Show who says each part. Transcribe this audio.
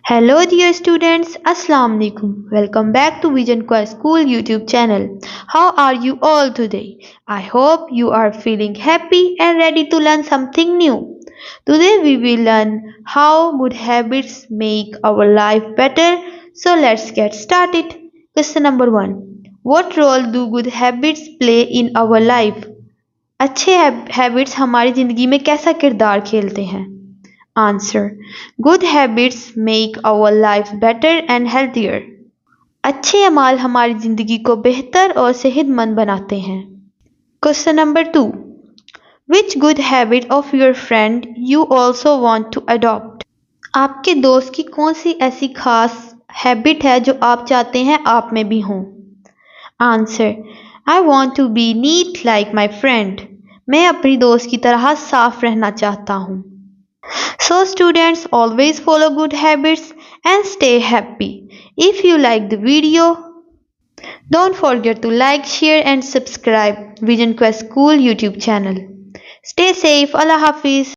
Speaker 1: Hello dear students, Assalamu alaikum. Welcome back to Vision Quest School YouTube channel. How are you all today? I hope you are feeling happy and ready to learn something new. Today we will learn how good habits make our life better. So let's get started. Question number 1. What role do good habits play in our life? अच्छे habits हमारी ज़िंदगी में कैसा किरदार खेलते हैं? Answer. Good habits make our life better and healthier. अच्छे अमाल हमारी ज़िंदगी को बेहतर और सेहतमंद बनाते हैं. Question number 2. Which good habit of your friend you also want to adopt? आपके दोस्त की कौन सी ऐसी खास हैबिट है जो आप चाहते हैं आप में भी हों? Answer. I want to be neat like my friend. मैं अपनी दोस्त की तरह साफ रहना चाहता हूँ. So students, always follow good habits and stay happy. If you like the video, don't forget to like, share and subscribe Vision Quest School YouTube channel. Stay safe. Allah Hafiz.